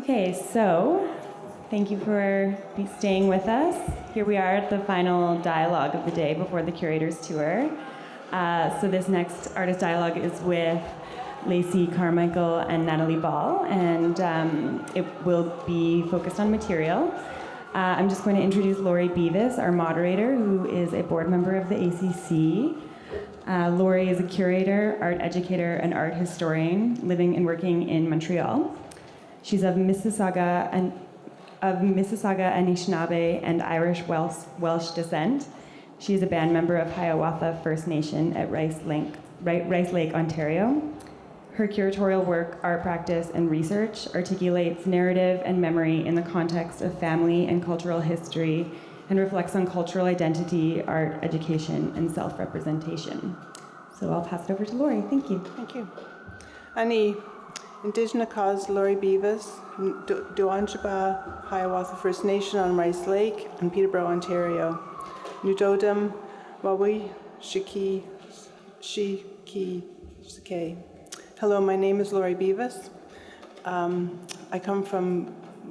Okay, so thank you for staying with us. Here we are at the final dialogue of the day before the curator's tour. So this next artist dialogue is with Lacey, Carmichael, and Natalie Paul, and it will be focused on material. I'm just going to introduce Laurie Beavis, our moderator, who is a board member of the ACC. Laurie is a curator, art educator, and art historian living and working in Montreal. She's of Mississauga, Anishinaabe, and Irish Welsh descent. She is a band member of Hiawatha First Nation at Rice Lake, Ontario. Her curatorial work, art practice, and research articulates narrative and memory in the context of family and cultural history and reflects on cultural identity, art, education, and self-representation. So I'll pass it over to Laurie. Thank you. Thank you. Ani Indigenous Laurie Beavis, Duanjaba, Hiawatha First Nation on Rice Lake in Peterborough, Ontario. Nudodam, Wawi, Shiki, Sike. Hello, my name is Laurie Beavis.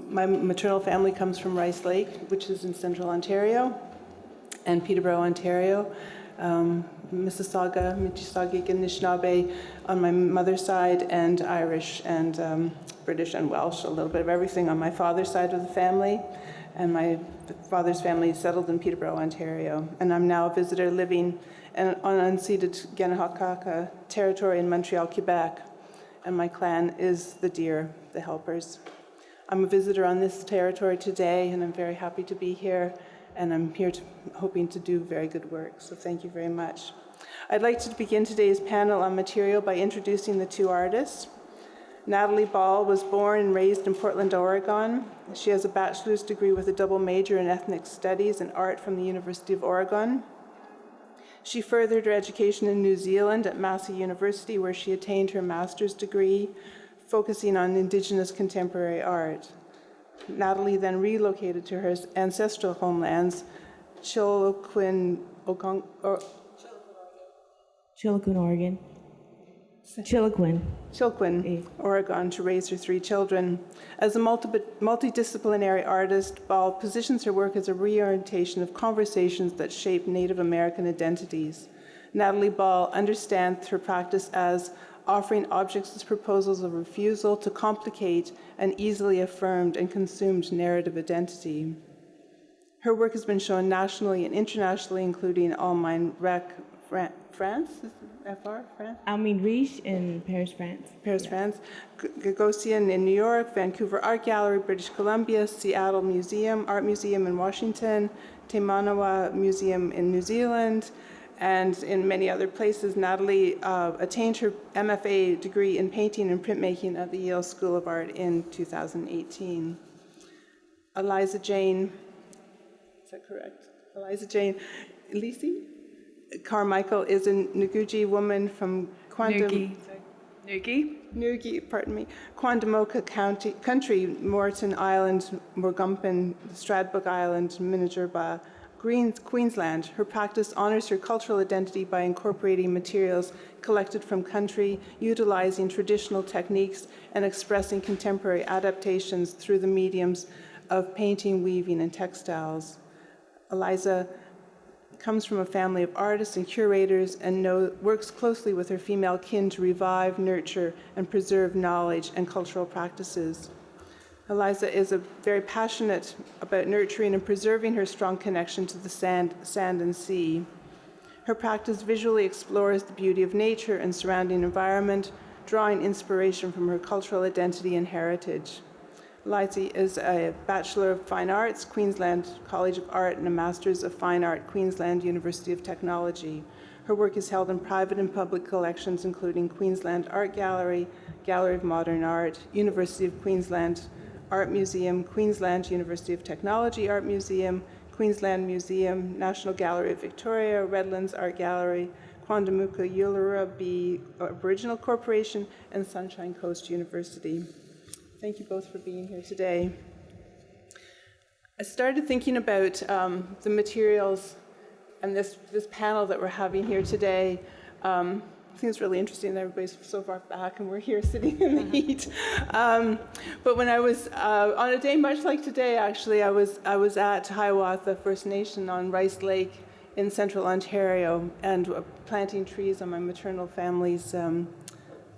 My maternal family comes from Rice Lake, which is in central Ontario, and Peterborough, Ontario. Mississauga, Anishinaabe on my mother's side, and Irish and British and Welsh, a little bit of everything on my father's side of the family. And my father's family settled in Peterborough, Ontario. And I'm now a visitor living on unceded Ganahakaka territory in Montreal, Quebec. And my clan is the Deer, the Helpers. I'm a visitor on this territory today, and I'm very happy to be here. And I'm here hoping to do very good work. So thank you very much. I'd like to begin today's panel on material by introducing the two artists. Natalie Paul was born and raised in Portland, Oregon. She has a bachelor's degree with a double major in ethnic studies and art from the University of Oregon. She furthered her education in New Zealand at Massey University, where she attained her master's degree, focusing on Indigenous contemporary art. Natalie then relocated to her ancestral homelands, Chilcotin, Oregon, to raise her three children. As a multidisciplinary artist, Ball positions her work as a reorientation of conversations that shape Native American identities. Natalie Ball understands her practice as offering objects as proposals of refusal to complicate an easily affirmed and consumed narrative identity. Her work has been shown nationally and internationally, including Allemagne Rec France? Almine Riche in Paris, France. France. Gagosian in New York, Vancouver Art Gallery, British Columbia, Seattle Art Museum in Washington, Te Manawa Museum in New Zealand, and in many other places. Natalie attained her MFA degree in painting and printmaking at the Yale School of Art in 2018. Elisa Jane, is that correct? Elisa Jane Lacey? Carmichael is a Ngugi woman from Quandamoka Country, Moreton Island, Morgumpin, Stradbrook Island, Minijurba, Queensland. Her practice honors her cultural identity by incorporating materials collected from country, utilizing traditional techniques, and expressing contemporary adaptations through the mediums of painting, weaving, and textiles. Elisa comes from a family of artists and curators and works closely with her female kin to revive, nurture, and preserve knowledge and cultural practices. Elisa is very passionate about nurturing and preserving her strong connection to the sand and sea. Her practice visually explores the beauty of nature and surrounding environment, drawing inspiration from her cultural identity and heritage. Lacey is a Bachelor of Fine Arts, Queensland College of Art, and a Master's of Fine Art, Queensland University of Technology. Her work is held in private and public collections, including Queensland Art Gallery, Gallery of Modern Art, University of Queensland Art Museum, Queensland University of Technology Art Museum, Queensland Museum, National Gallery of Victoria, Redlands Art Gallery, Quandamuka Uluru B Aboriginal Corporation, and Sunshine Coast University. Thank you both for being here today. I started thinking about the materials and this panel that we're having here today seems really interesting that everybody's so far back and we're here sitting in the heat. But when I was on a day much like today, actually, I was at Hiawatha First Nation on Rice Lake in central Ontario and planting trees on my maternal family's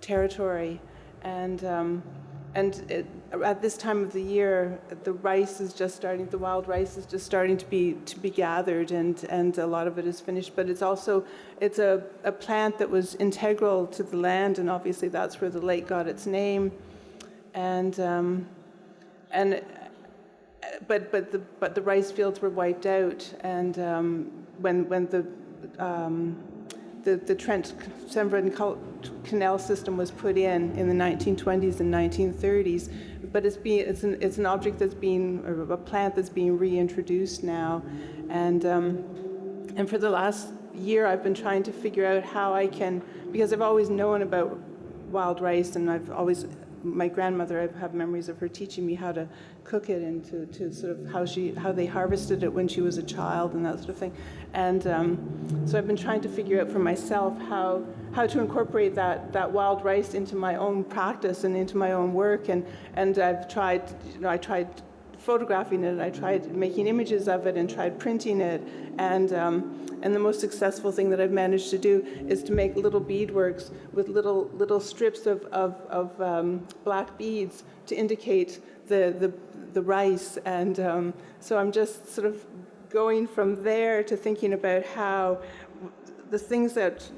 territory. And at this time of the year, the rice is just starting. The wild rice is just starting to be gathered, and a lot of it is finished. But it's a plant that was integral to the land, and obviously that's where the lake got its name. But the rice fields were wiped out, and when the Trent Severn Canal system was put in the 1920s and 1930s, but it's an object that's being, or a plant that's being reintroduced now, and for the last year I've been trying to figure out how I can, because I've always known about wild rice, and my grandmother, I have memories of her teaching me how to cook it and to sort of how they harvested it when she was a child and that sort of thing. And so I've been trying to figure out for myself how to incorporate that wild rice into my own practice and into my own work. And I've tried, I tried photographing it, I tried making images of it, and tried printing it. And the most successful thing that I've managed to do is to make little beadworks with little strips of black beads to indicate the rice. And so I'm just sort of going from there to thinking about how the things that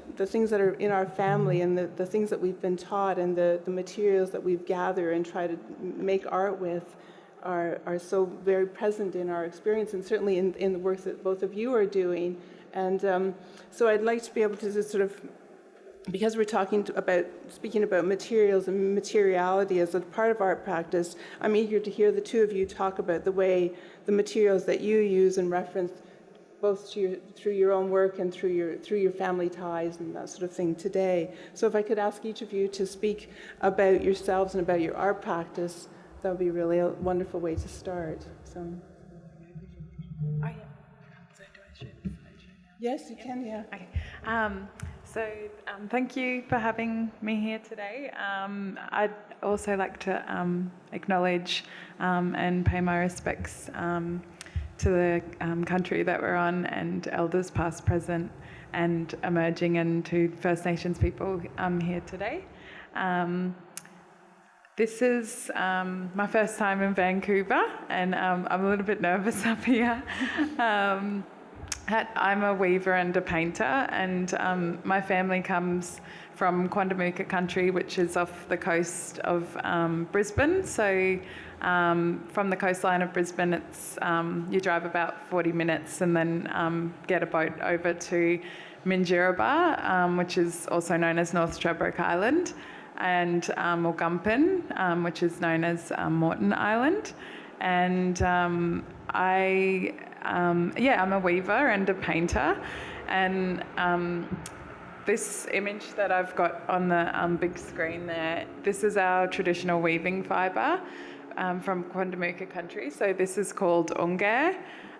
are in our family and the things that we've been taught and the materials that we've gathered and try to make art with are so very present in our experience, and certainly in the work that both of you are doing. And so I'd like to be able to just sort of, because we're speaking about materials and materiality as a part of art practice, I'm eager to hear the two of you talk about the way the materials that you use and reference both through your own work and through your family ties and that sort of thing today. So if I could ask each of you to speak about yourselves and about your art practice, that would be really a wonderful way to start. So. Oh, yeah. So do I share the slideshow now? Yes, you can, yeah. Okay. Thank you for having me here today. I'd also like to acknowledge and pay my respects to the country that we're on, and elders past, present, and emerging, and to First Nations people here today. This is my first time in Vancouver, and I'm a little bit nervous up here. I'm a weaver and a painter, and my family comes from Quandamooka country, which is off the coast of Brisbane. So from the coastline of Brisbane, it's you drive about 40 minutes and then get a boat over to Minjerribah, which is also known as North Stradbroke Island, and Mulgumpin, which is known as Moreton Island. And I'm a weaver and a painter, and this image that I've got on the big screen there, this is our traditional weaving fibre from Quandamooka country. So this is called Ungair,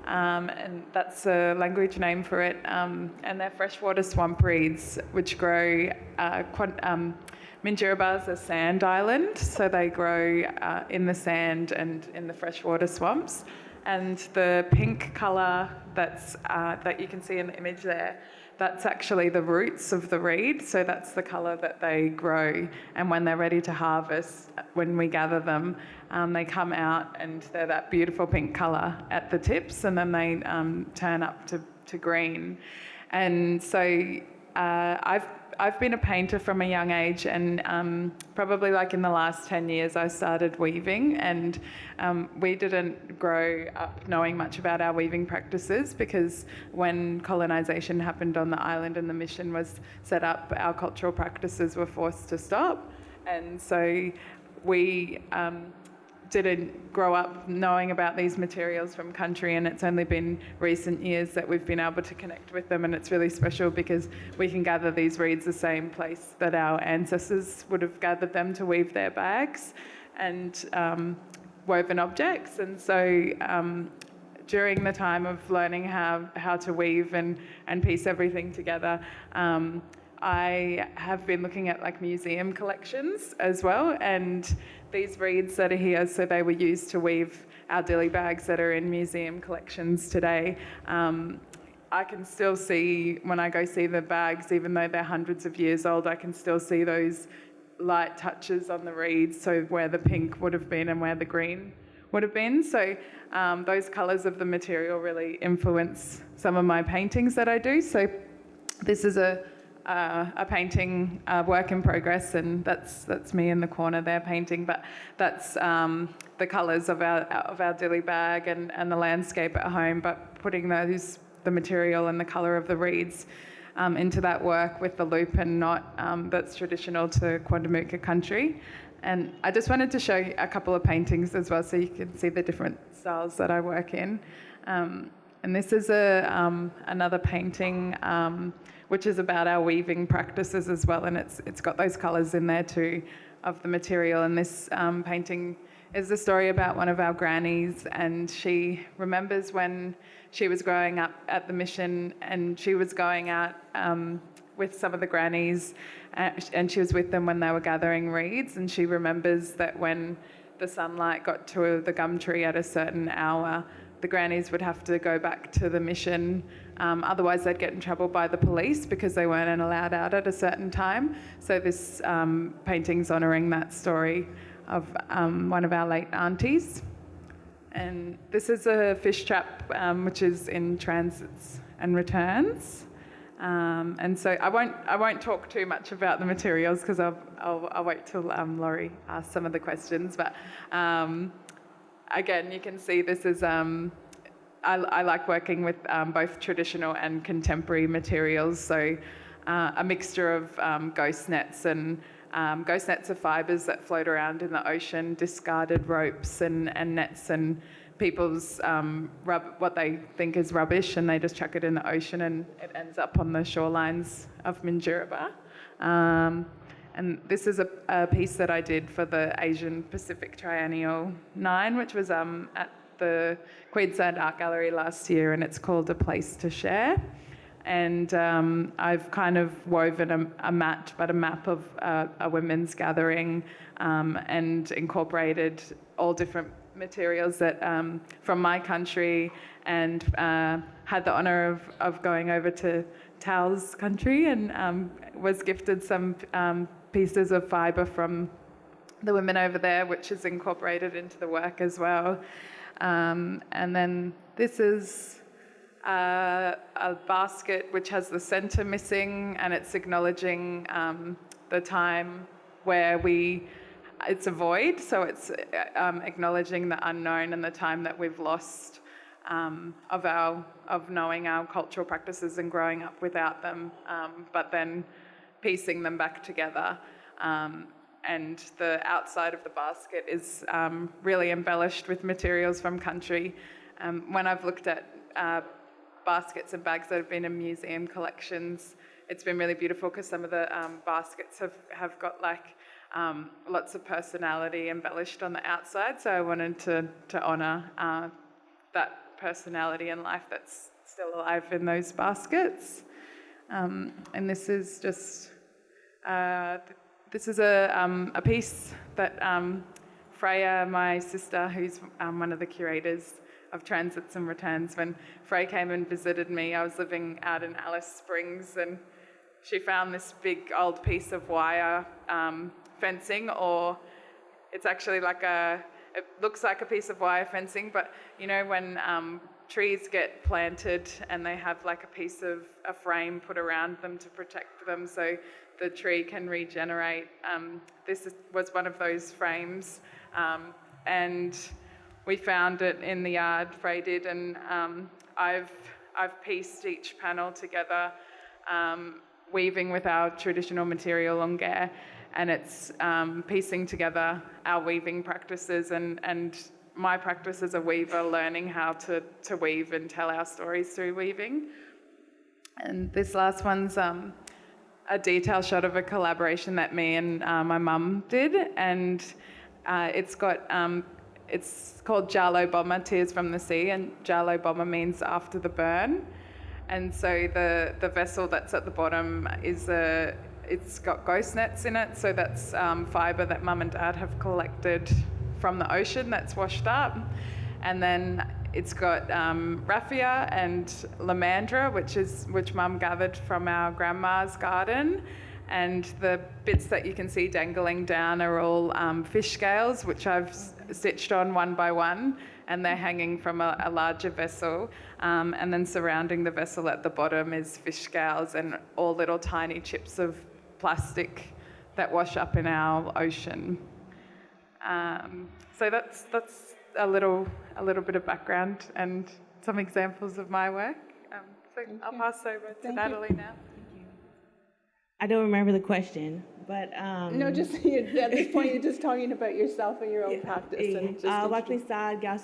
and that's a language name for it, and they're freshwater swamp reeds which grow. Minjerribah is a sand island, so they grow in the sand and in the freshwater swamps. And the pink colour that you can see in the image there, that's actually the roots of the reed, so that's the colour that they grow. And when they're ready to harvest, when we gather them, they come out and they're that beautiful pink colour at the tips, and then they turn up to green. And so I've been a painter from a young age, and probably like in the last 10 years I started weaving, and we didn't grow up knowing much about our weaving practices, because when colonisation happened on the island and the mission was set up, our cultural practices were forced to stop. And so we didn't grow up knowing about these materials from country, and it's only been recent years that we've been able to connect with them, and it's really special because we can gather these reeds the same place that our ancestors would have gathered them to weave their bags and woven objects. And so during the time of learning how to weave and piece everything together, I have been looking at like museum collections as well, and these reeds that are here, so they were used to weave our dilly bags that are in museum collections today. I can still see, when I go see the bags, even though they're hundreds of years old, I can still see those light touches on the reeds, so where the pink would have been and where the green would have been. So those colours of the material really influence some of my paintings that I do. So this is a painting, work in progress, and that's me in the corner there painting, but that's the colours of our dilly bag and the landscape at home, but putting the material and the colour of the reeds into that work with the loop and knot that's traditional to Quandamooka country. And I just wanted to show you a couple of paintings as well, so you can see the different styles that I work in. And this is another painting which is about our weaving practices as well, and it's got those colours in there too of the material. And this painting is the story about one of our grannies, and she remembers when she was growing up at the mission, and she was going out with some of the grannies, and she was with them when they were gathering reeds, and she remembers that when the sunlight got to the gum tree at a certain hour, the grannies would have to go back to the mission, otherwise they'd get in trouble by the police because they weren't allowed out at a certain time. So this painting's honouring that story of one of our late aunties. And this is a fish trap which is in transits and returns. And so I won't talk too much about the materials because I'll wait till Laurie asks some of the questions. But again, you can see this is I like working with both traditional and contemporary materials. So a mixture of ghost nets, and ghost nets are fibres that float around in the ocean, discarded ropes and nets, and people's what they think is rubbish, and they just chuck it in the ocean and it ends up on the shorelines of Minjerribah. And this is a piece that I did for the Asian Pacific Triennial 9, which was at the Queensland Art Gallery last year, and it's called A Place to Share. And I've kind of woven a map of a women's gathering and incorporated all different materials that from my country, and had the honour of going over to Tao's country and was gifted some pieces of fibre from the women over there, which is incorporated into the work as well. And then this is a basket which has the centre missing, and it's acknowledging the time where it's a void, so it's acknowledging the unknown and the time that we've lost of knowing our cultural practices and growing up without them, but then piecing them back together. And the outside of the basket is really embellished with materials from country. When I've looked at baskets and bags that have been in museum collections, it's been really beautiful because some of the baskets have got like lots of personality embellished on the outside. So I wanted to honour that personality and life that's still alive in those baskets. And this is just a piece that Freya, my sister, who's one of the curators of Transits and Returns, when Freya came and visited me, I was living out in Alice Springs, and she found this big old piece of wire fencing, or it's actually like it looks like a piece of wire fencing, but you know when trees get planted and they have like a frame put around them to protect them so the tree can regenerate. This was one of those frames, and we found it in the yard, Frey did, and I've pieced each panel together, weaving with our traditional material longueur, and it's piecing together our weaving practices and my practice as a weaver, learning how to weave and tell our stories through weaving. And this last one's a detail shot of a collaboration that me and my mum did, and it's called Jalo Bomber, Tears from the Sea, and Jalo Bomber means after the burn. And so the vessel that's at the bottom it's got ghost nets in it, so that's fibre that Mum and Dad have collected from the ocean that's washed up. And then it's got raffia and lamandra, which Mum gathered from our grandma's garden. And the bits that you can see dangling down are all fish scales, which I've stitched on one by one, and they're hanging from a larger vessel. And then surrounding the vessel at the bottom is fish scales and all little tiny chips of plastic that wash up in our ocean. So that's a little bit of background and some examples of my work. So I'll pass over to Natalie now. I don't remember the question, but No, just at this point, you're just talking about yourself and your own practice. And just Lacey,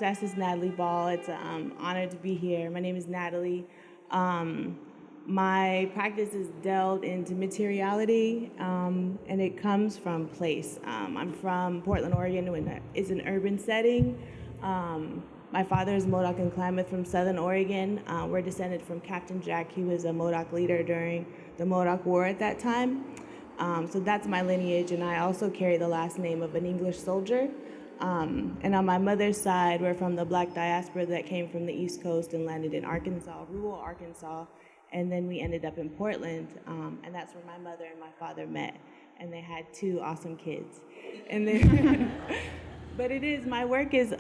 This is Natalie Paul. It's an honor to be here. My name is Natalie. My practice is delved into materiality, and it comes from place. I'm from Portland, Oregon, and it's an urban setting. My father is Modoc and Klamath from Southern Oregon. We're descended from Captain Jack. He was a Modoc leader during the Modoc War at that time. So that's my lineage, and I also carry the last name of an English soldier. And on my mother's side, we're from the Black diaspora that came from the East Coast and landed in Arkansas, rural Arkansas. And then we ended up in Portland, and that's where my mother and my father met. And they had 2 awesome kids. And then, but my work is,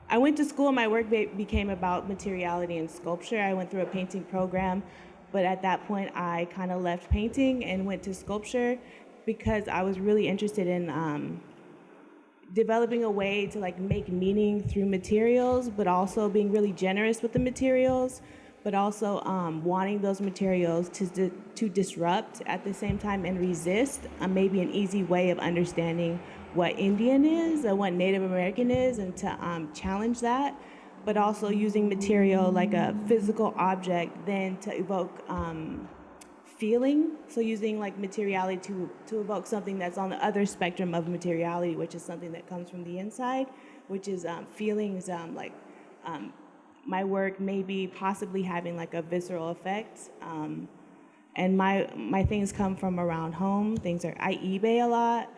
I went to school, my work became about materiality and sculpture. I went through a painting program, but at that point I kind of left painting and went to sculpture because I was really interested in developing a way to make meaning through materials, but also being really generous with the materials, but also wanting those materials to disrupt at the same time and resist. Maybe an easy way of understanding what Indian is and what Native American is, and to challenge that, but also using material like a physical object then to evoke feeling. So using materiality to evoke something that's on the other spectrum of materiality, which is something that comes from the inside, which is feelings, my work maybe possibly having a visceral effect. And my things come from around home. I eBay a lot.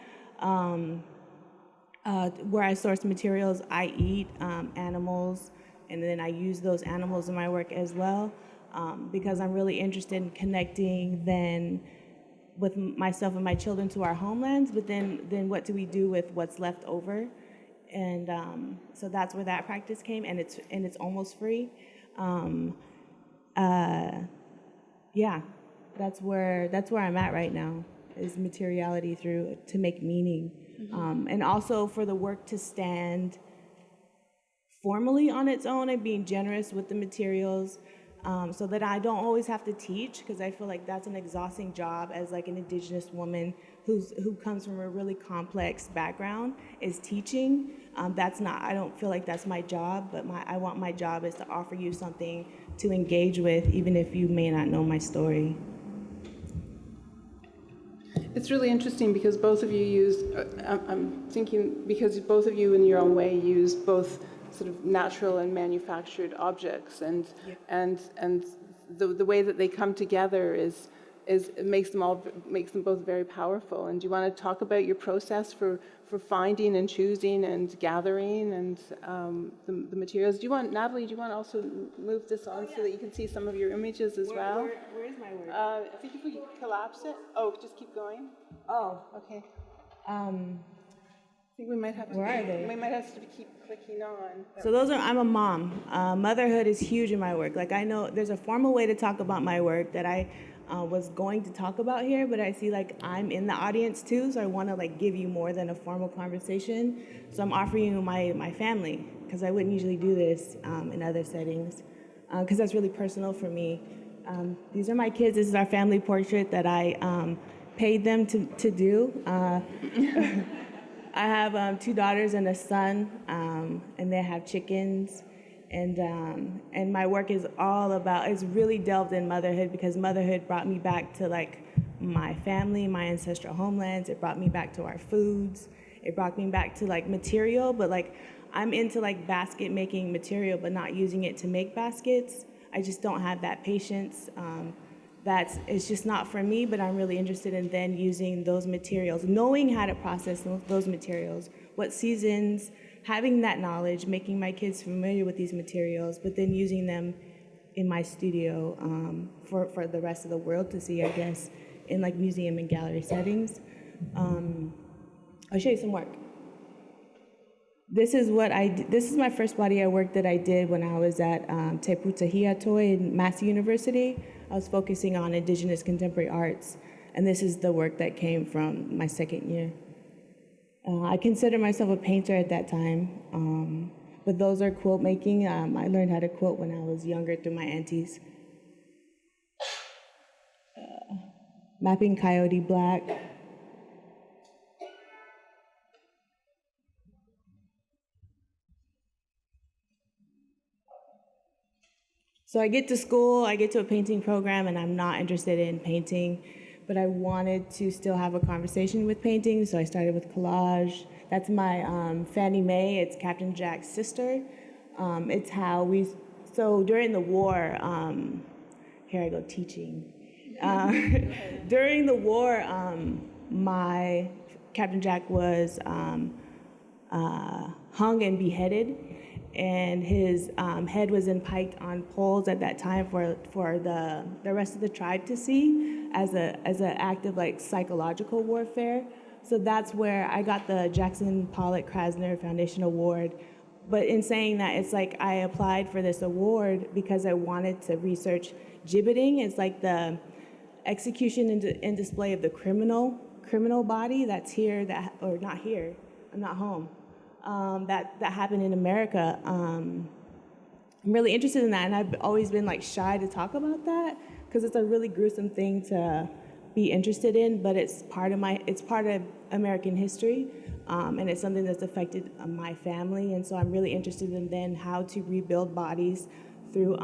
Where I source materials, I eat animals, and then I use those animals in my work as well, because I'm really interested in connecting then with myself and my children to our homelands, but then what do we do with what's left over? And so that's where that practice came, and it's almost free. Yeah, that's where I'm at right now, is materiality to make meaning. And also for the work to stand formally on its own and being generous with the materials, so that I don't always have to teach, because I feel like that's an exhausting job as an Indigenous woman who comes from a really complex background, is teaching. I don't feel like that's my job, but I want my job is to offer you something to engage with, even if you may not know my story. It's really interesting because both of you use, I'm thinking, because both of you in your own way use both sort of natural and manufactured objects, and the way that they come together it makes them both very powerful. And do you want to talk about your process for finding and choosing and gathering and the materials? Natalie, do you want to also move this on so that you can see some of your images as well? Where is my work? I think if we collapse it. Oh, just keep going. Oh, okay. I think we might have to. Where are they? We might have to keep clicking on. So I'm a mom. Motherhood is huge in my work. I know there's a formal way to talk about my work that I was going to talk about here, but I see I'm in the audience too, so I want to give you more than a formal conversation. So I'm offering you my family, because I wouldn't usually do this in other settings, because that's really personal for me. These are my kids. This is our family portrait that I paid them to do. I have 2 daughters and a son, and they have chickens. And my work is all about, it's really delved in motherhood, because motherhood brought me back to my family, my ancestral homelands. It brought me back to our foods. It brought me back to material, but I'm into basket making material, but not using it to make baskets. I just don't have that patience. It's just not for me, but I'm really interested in then using those materials, knowing how to process those materials, what seasons, having that knowledge, making my kids familiar with these materials, but then using them in my studio for the rest of the world to see, I guess, in like museum and gallery settings. I'll show you some work. This is my first body of work that I did when I was at Te Putahiatoa in Massey University. I was focusing on Indigenous contemporary arts, and this is the work that came from my second year. I consider myself a painter at that time, but those are quilt making. I learned how to quilt when I was younger through my aunties. Mapping Coyote Black. So I get to school, I get to a painting program, and I'm not interested in painting, but I wanted to still have a conversation with painting, so I started with collage. That's my Fannie Mae, it's Captain Jack's sister. It's how so during the war, here I go teaching. During the war, my Captain Jack was hung and beheaded, and his head was impaled on poles at that time for the rest of the tribe to see as an act of like psychological warfare. So that's where I got the Jackson Pollock Krasner Foundation Award. But in saying that, it's like I applied for this award because I wanted to research gibbeting. It's like the execution and display of the criminal body that's here, or not here, I'm not home. That happened in America. I'm really interested in that, and I've always been like shy to talk about that because it's a really gruesome thing to be interested in, but it's part of American history, and it's something that's affected my family, and so I'm really interested in then how to rebuild bodies through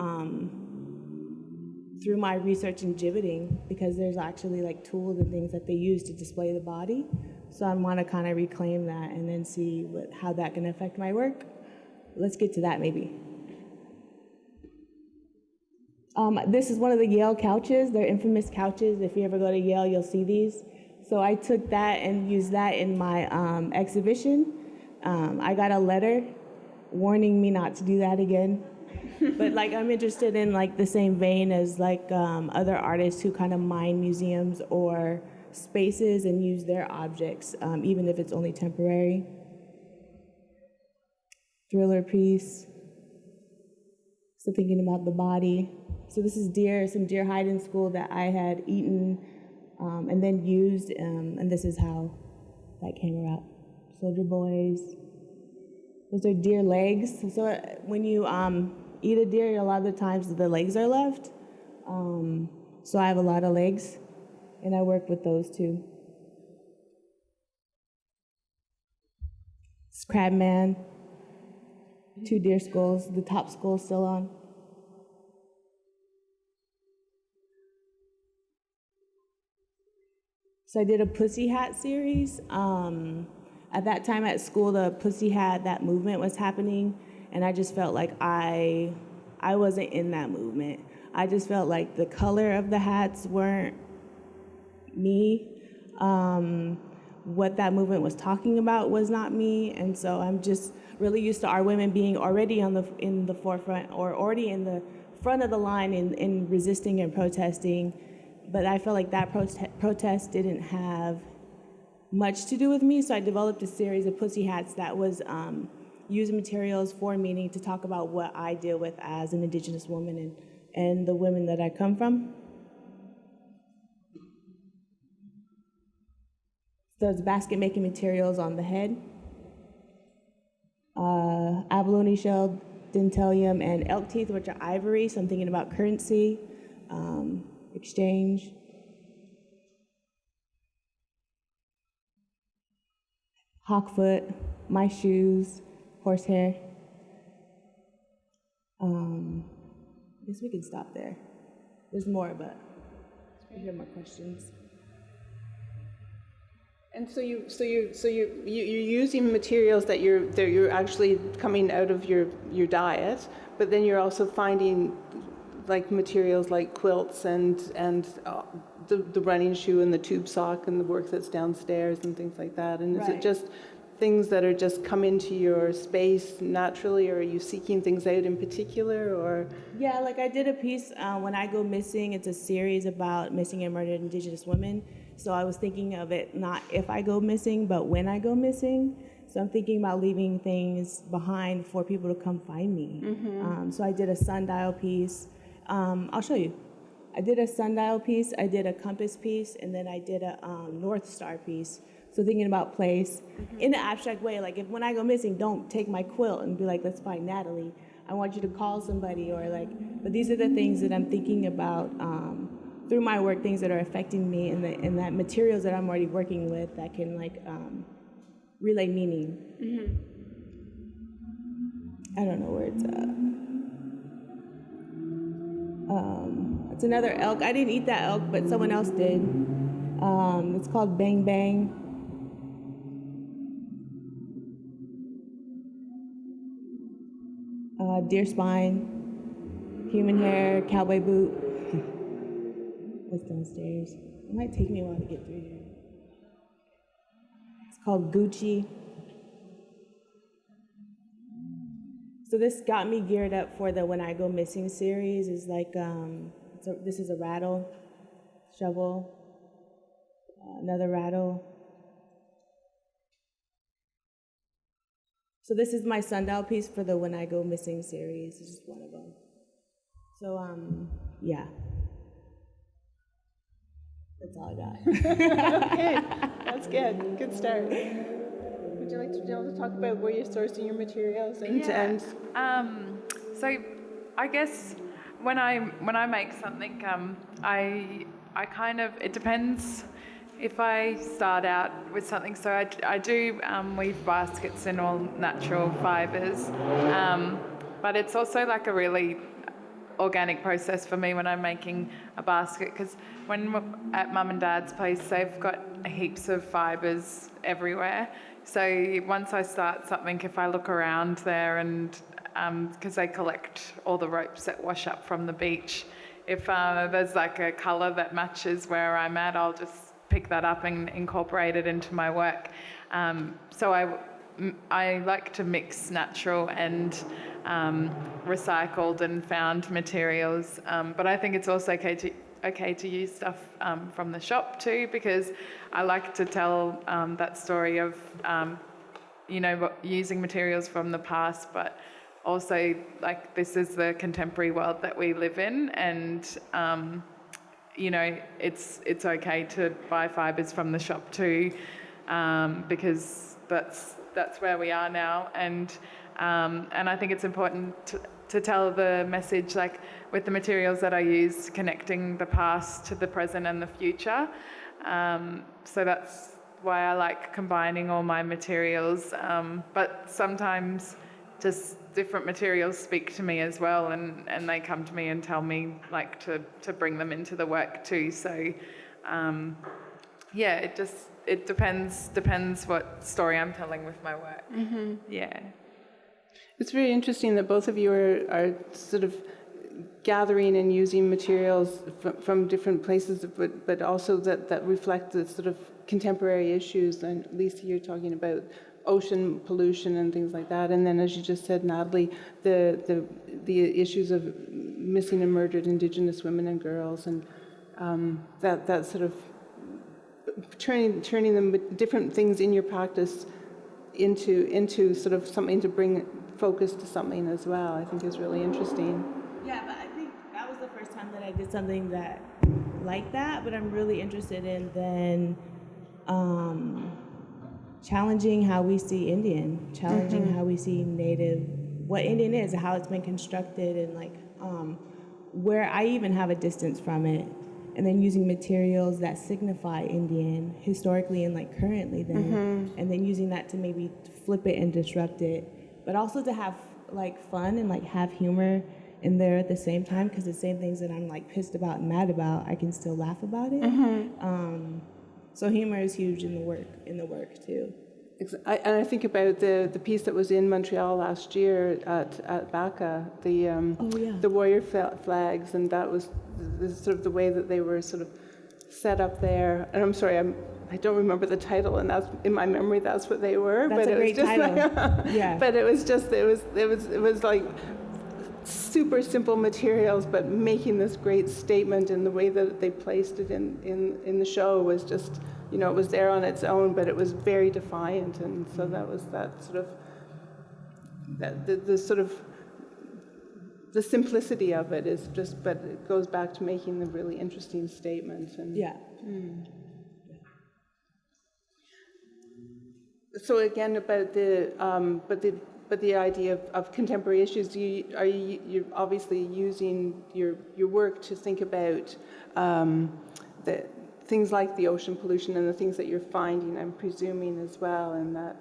my research in gibbeting, because there's actually like tools and things that they use to display the body. So I want to kind of reclaim that and then see how that can affect my work. Let's get to that maybe. This is one of the Yale couches. They're infamous couches. If you ever go to Yale, you'll see these. So I took that and used that in my exhibition. I got a letter warning me not to do that again. But like I'm interested in like the same vein as like other artists who kind of mine museums or spaces and use their objects, even if it's only temporary. Thriller piece. So thinking about the body. So this is some deer hide in school that I had eaten and then used, and this is how that came about. Soldier boys. Those are deer legs. So when you eat a deer, a lot of the times the legs are left. So I have a lot of legs, and I work with those too. It's Crabman. 2 deer skulls, the top skull still on. So I did a Pussy Hat series. At that time at school, the Pussy Hat, that movement was happening, and I just felt like I wasn't in that movement. I just felt like the color of the hats weren't me. What that movement was talking about was not me, and so I'm just really used to our women being already in the forefront or already in the front of the line in resisting and protesting. But I felt like that protest didn't have much to do with me, so I developed a series of Pussy Hats that was using materials for meaning to talk about what I deal with as an Indigenous woman and the women that I come from. So it's basket making materials on the head. Abalone shell, dentalium, and elk teeth, which are ivory, so I'm thinking about currency, exchange. Hawkfoot, my shoes, horsehair. I guess we can stop there. There's more, but if you have more questions. And so you're using materials that you're actually coming out of your diet, but then you're also finding like materials like quilts and the running shoe and the tube sock and the work that's downstairs and things like that? And is it just things that are just come into your space naturally, or are you seeking things out in particular, or? Yeah, like I did a piece, When I Go Missing. It's a series about missing and murdered Indigenous women. So I was thinking of it not if I go missing, but when I go missing. So I'm thinking about leaving things behind for people to come find me. So I did a sundial piece. I'll show you. I did a sundial piece, I did a compass piece, and then I did a North Star piece. So thinking about place in an abstract way, like if when I go missing, don't take my quilt and be like, let's find Natalie. I want you to call somebody, or like, but these are the things that I'm thinking about through my work, things that are affecting me, and that materials that I'm already working with that can like relay meaning. I don't know where it's at. It's another elk. I didn't eat that elk, but someone else did. It's called Bang Bang. Deer spine, human hair, cowboy boot. That's downstairs. It might take me a while to get through here. It's called Gucci. So this got me geared up for the When I Go Missing series. It's like, this is a rattle, shovel, another rattle. So this is my sundial piece for the When I Go Missing series. This is one of them. So, yeah. That's all I got. Okay, that's good. Good start. Would you like to talk about where you're sourcing your materials and So I guess when I make something, I kind of, it depends. If I start out with something, so I do weave baskets in all natural fibres, but it's also like a really organic process for me when I'm making a basket, because when at Mum and Dad's place, they've got heaps of fibres everywhere. So once I start something, if I look around there, and because they collect all the ropes that wash up from the beach, if there's like a colour that matches where I'm at, I'll just pick that up and incorporate it into my work. So I like to mix natural and recycled and found materials, but I think it's also okay to use stuff from the shop too, because I like to tell that story of using materials from the past, but also like this is the contemporary world that we live in, and it's okay to buy fibres from the shop too, because that's where we are now, and I think it's important to tell the message, like with the materials that I use, connecting the past to the present and the future. So that's why I like combining all my materials, but sometimes just different materials speak to me as well, and they come to me and tell me like to bring them into the work too. So it depends what story I'm telling with my work. Yeah. It's very interesting that both of you are sort of gathering and using materials from different places, but also that reflect the sort of contemporary issues. And Lisa, you're talking about ocean pollution and things like that, and then as you just said, Natalie, the issues of missing and murdered Indigenous women and girls, and that sort of turning them different things in your practice into sort of something to bring focus to something as well, I think is really interesting. Yeah, but I think that was the first time that I did something that like that, but I'm really interested in then challenging how we see Indian, challenging how we see Native, what Indian is, how it's been constructed, and like where I even have a distance from it, and then using materials that signify Indian historically and like currently then, and then using that to maybe flip it and disrupt it, but also to have like fun and like have humor in there at the same time, because the same things that I'm like pissed about and mad about, I can still laugh about it. So humor is huge in the work too. And I think about the piece that was in Montreal last year at BACA, the warrior flags, and that was sort of the way that they were sort of set up there. And I'm sorry, I don't remember the title, and that's in my memory. That's what they were. That's a great title. Yeah. But it was like super simple materials, but making this great statement, and the way that they placed it in the show was just, you know, it was there on its own, but it was very defiant, and so that was that sort of the sort of the simplicity of it is just, but it goes back to making the really interesting statement. And yeah. So again, about the idea of contemporary issues, you're obviously using your work to think about the things like the ocean pollution and the things that you're finding, I'm presuming, as well, and that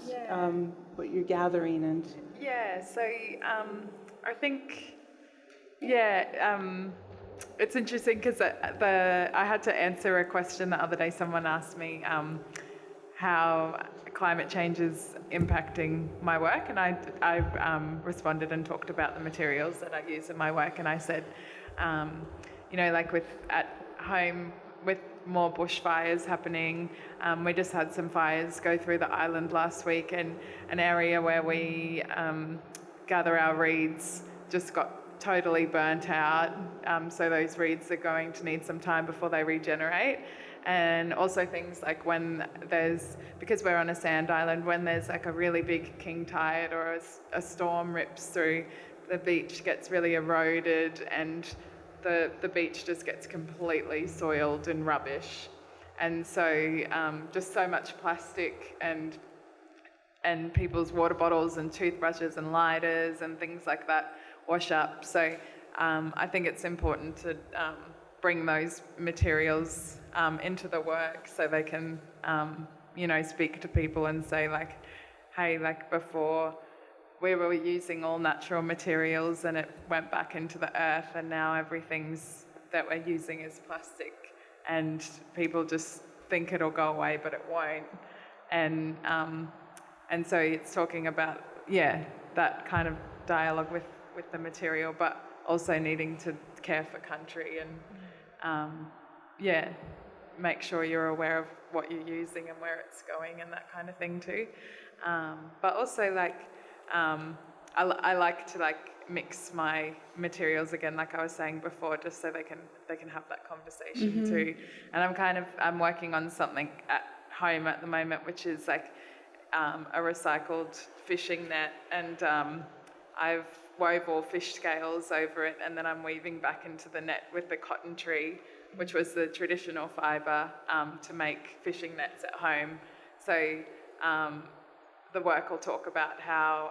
what you're gathering. And so I think it's interesting because I had to answer a question the other day. Someone asked me how climate change is impacting my work, and I responded and talked about the materials that I use in my work, and I said, you know, like at home with more bushfires happening, we just had some fires go through the island last week, and an area where we gather our reeds just got totally burnt out, so those reeds are going to need some time before they regenerate. And also things like because we're on a sand island, when there's like a really big king tide or a storm rips through, the beach gets really eroded, and the beach just gets completely soiled and rubbish. And so just so much plastic and people's water bottles and toothbrushes and lighters and things like that wash up. So I think it's important to bring those materials into the work so they can, you know, speak to people and say, like, hey, like before we were using all natural materials and it went back into the earth, and now everything's that we're using is plastic, and people just think it'll go away, but it won't. And so it's talking about, that kind of dialogue with the material, but also needing to care for country and make sure you're aware of what you're using and where it's going and that kind of thing too. But also, like, I like to like mix my materials again, like I was saying before, just so they can have that conversation too. And I'm working on something at home at the moment, which is like a recycled fishing net, and I've wove all fish scales over it, and then I'm weaving back into the net with the cotton tree, which was the traditional fibre to make fishing nets at home. So the work will talk about how,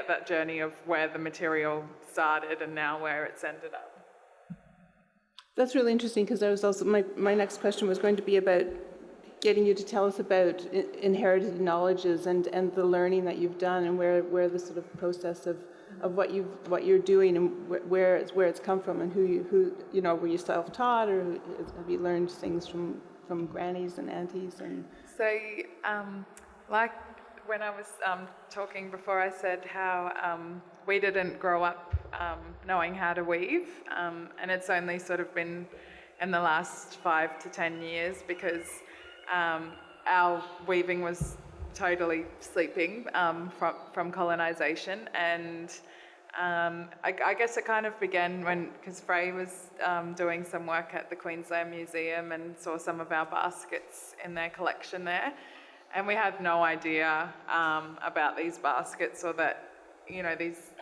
that journey of where the material started and now where it's ended up. that's really interesting, because I was also, my next question was going to be about getting you to tell us about inherited knowledges and the learning that you've done, and where the sort of process of what you're doing, and where it's come from, and who you know, were you self-taught, or have you learned things from grannies and aunties? And so like when I was talking before, I said how we didn't grow up knowing how to weave, and it's only sort of been in the last 5 to 10 years, because our weaving was totally sleeping from colonisation, and I guess it kind of began because Frey was doing some work at the Queensland Museum and saw some of our baskets in their collection there, and we had no idea about these baskets, or that, you know, these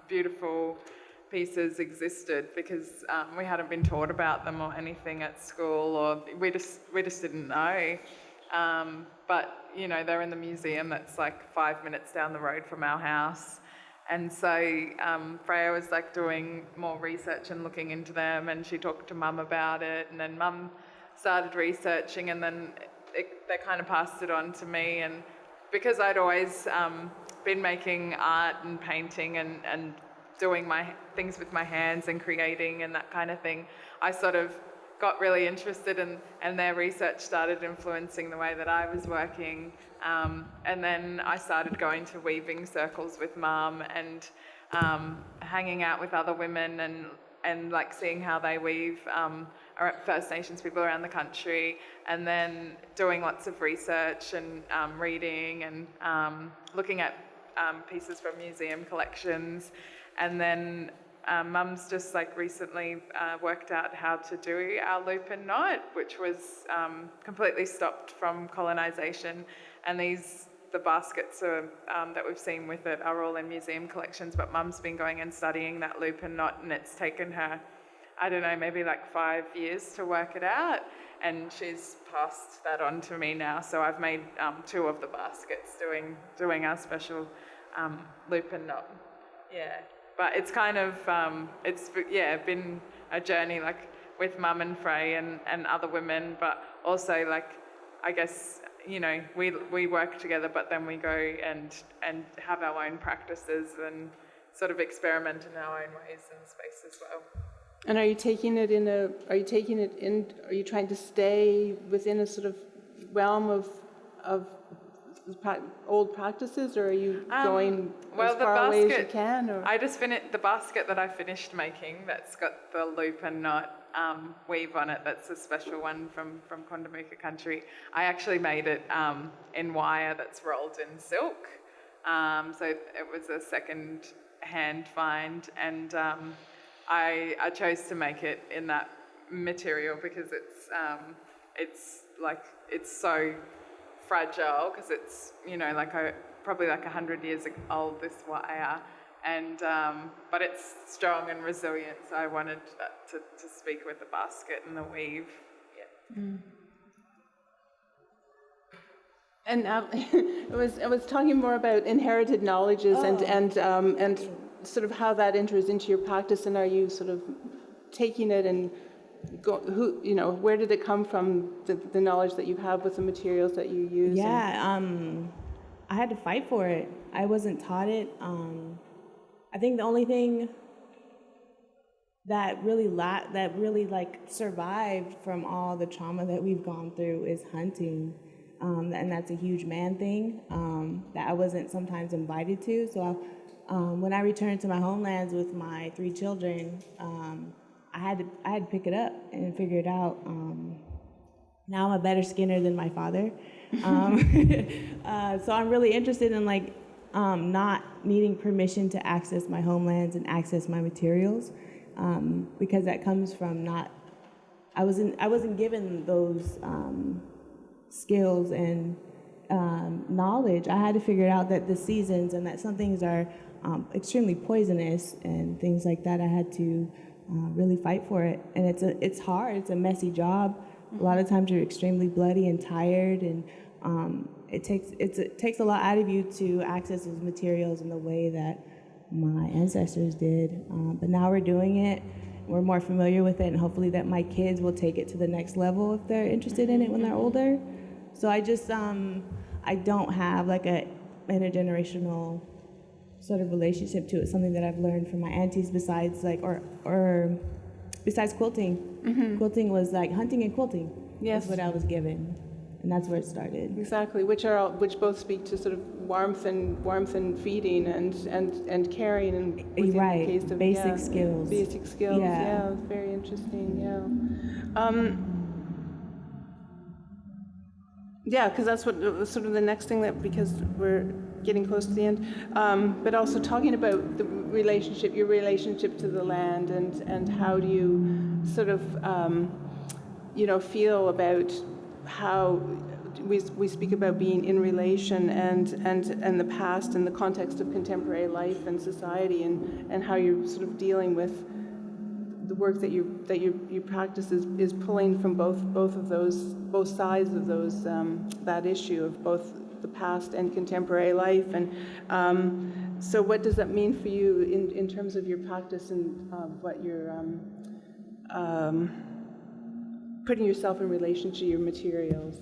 beautiful pieces existed, because we hadn't been taught about them or anything at school, or we just didn't know. But, you know, they're in the museum that's like 5 minutes down the road from our house. And so Freya was like doing more research and looking into them, and she talked to Mum about it, and then Mum started researching, and then they kind of passed it on to me. And because I'd always been making art and painting and doing my things with my hands and creating and that kind of thing, I sort of got really interested and their research started influencing the way that I was working. And then I started going to weaving circles with Mum and hanging out with other women and like seeing how they weave First Nations people around the country, and then doing lots of research and reading and looking at pieces from museum collections. And then Mum's just like recently worked out how to do our loop and knot, which was completely stopped from colonisation. And the baskets that we've seen with it are all in museum collections, but Mum's been going and studying that loop and knot, and it's taken her, I don't know, maybe like 5 years to work it out, and she's passed that on to me now. So I've made 2 of the baskets doing our special loop and knot. Yeah, but it's kind of, it's been a journey like with Mum and Frey and other women, but also like, I guess, you know, we work together, but then we go and have our own practices and sort of experiment in our own ways in space as well. And are you trying to stay within a sort of realm of old practices, or are you going as far away as you can? Or? I just finished the basket that I finished making. That's got the loop and knot weave on it. That's a special one from Kondamuka country. I actually made it in wire that's rolled in silk. So it was a second-hand find, and I chose to make it in that material because it's so fragile, because it's, you know, like probably like 100 years old, this wire, and but it's strong and resilient. So I wanted that to speak with the basket and the weave. Yeah. Mm. And I was talking more about inherited knowledges and sort of how that enters into your practice, and are you sort of taking it and where did it come from, the knowledge that you have with the materials that you use? Yeah, I had to fight for it. I wasn't taught it. I think the only thing that really survived from all the trauma that we've gone through is hunting. And that's a huge man thing that I wasn't sometimes invited to. So when I returned to my homelands with my 3 children, I had to pick it up and figure it out. Now I'm a better skinner than my father. So I'm really interested in not needing permission to access my homelands and access my materials, because that comes from I wasn't given those skills and knowledge. I had to figure out that the seasons and that some things are extremely poisonous and things like that. I had to really fight for it, and it's hard. It's a messy job. A lot of times you're extremely bloody and tired, and it takes a lot out of you to access those materials in the way that my ancestors did. But now we're doing it. We're more familiar with it, and hopefully that my kids will take it to the next level if they're interested in it when they're older. So I just I don't have like a intergenerational sort of relationship to it. Something that I've learned from my aunties, besides besides quilting. Mm-hmm. Quilting was like hunting and quilting. Yes, that's what I was given, and that's where it started. Exactly, which both speak to sort of warmth and feeding and caring, and right, the case of basic skills. Basic skills. Yeah, very interesting. Yeah. Yeah, because that's what sort of the next thing because we're getting close to the end. But also talking about your relationship to the land, and how do you sort of, feel about how we speak about being in relation and the past in the context of contemporary life and society, and how you're sort of dealing with the work that you practice is pulling from both sides of those that issue of both the past and contemporary life. And so what does that mean for you in terms of your practice and what you're putting yourself in relation to your materials?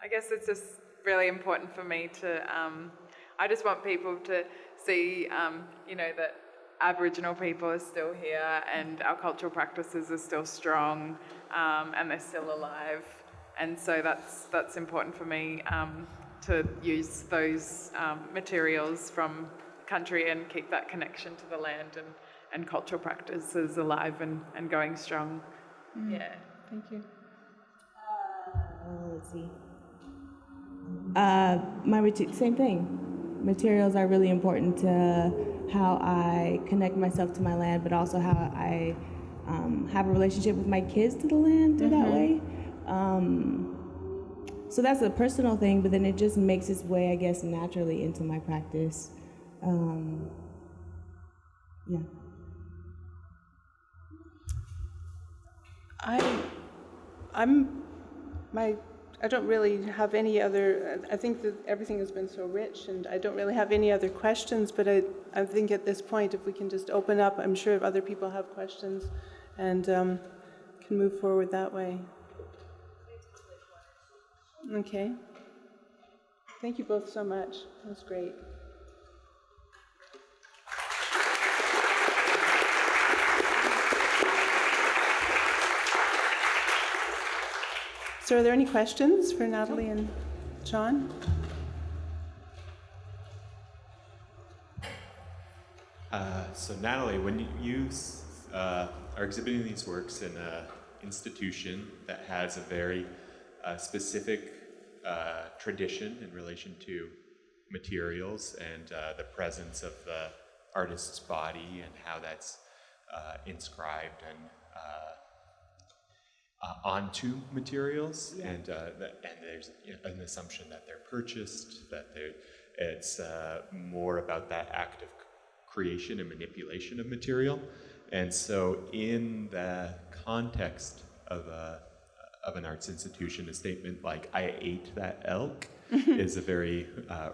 I guess it's just really important for me to I just want people to see, that Aboriginal people are still here and our cultural practices are still strong, and they're still alive. And so that's important for me, to use those materials from country and keep that connection to the land and cultural practices alive and going strong. Yeah. Thank you. Let's see. Same thing. Materials are really important to how I connect myself to my land, but also how I have a relationship with my kids to the land through that way. So that's a personal thing, but then it just makes its way, I guess, naturally into my practice. Yeah. I don't really have any other, I think that everything has been so rich, and I don't really have any other questions, but I think at this point, if we can just open up, I'm sure if other people have questions, and can move forward that way. Okay. Thank you both so much. That was great. So are there any questions for Natalie and John? So Natalie, when you are exhibiting these works in an institution that has a very specific tradition in relation to materials and the presence of the artist's body and how that's inscribed and onto materials, and there's an assumption that they're purchased, that it's more about that act of creation and manipulation of material. And so in the context of an arts institution, a statement like "I ate that elk" is a very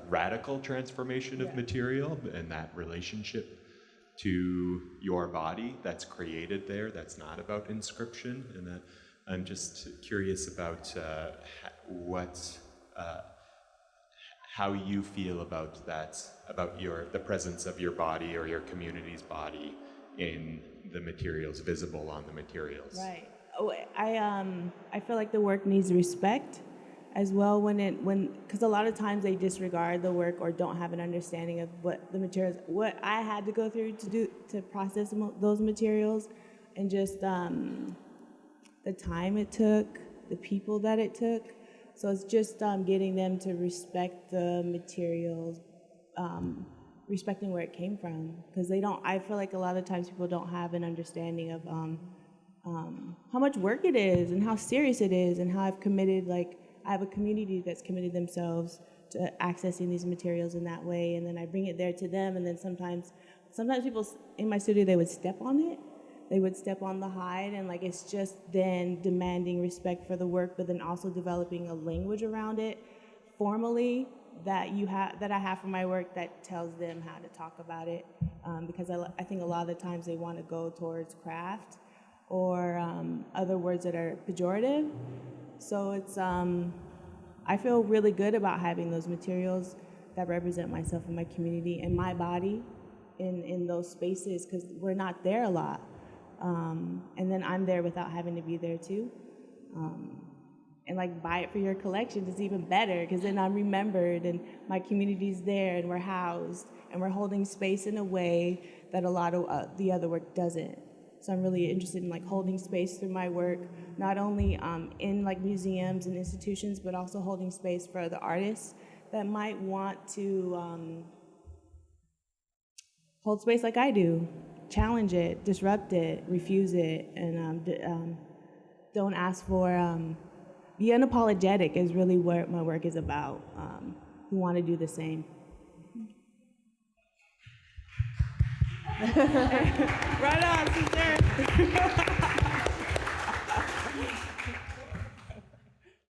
radical transformation of material and that relationship to your body that's created there, that's not about inscription. And that I'm just curious about how you feel about that, about the presence of your body or your community's body in the materials, visible on the materials. Right. Oh, I feel like the work needs respect as well because a lot of times they disregard the work or don't have an understanding of what the materials, what I had to go through to process those materials, and just the time it took, the people that it took. So it's just getting them to respect the materials, respecting where it came from, because I feel like a lot of times people don't have an understanding of how much work it is and how serious it is, and how I have a community that's committed themselves to accessing these materials in that way, and then I bring it there to them, and then sometimes people in my studio, they would step on it. They would step on the hide, and it's just then demanding respect for the work, but then also developing a language around it formally that I have for my work that tells them how to talk about it, because I think a lot of the times they want to go towards craft or other words that are pejorative. So it's I feel really good about having those materials that represent myself and my community and my body in those spaces, because we're not there a lot. And then I'm there without having to be there too. And buy it for your collection is even better, because then I'm remembered and my community's there and we're housed and we're holding space in a way that a lot of the other work doesn't. So I'm really interested in holding space through my work, not only in museums and institutions, but also holding space for the artists that might want to hold space like I do. Challenge it, disrupt it, refuse it, and don't ask for, be unapologetic is really what my work is about. We want to do the same. Right on, sister.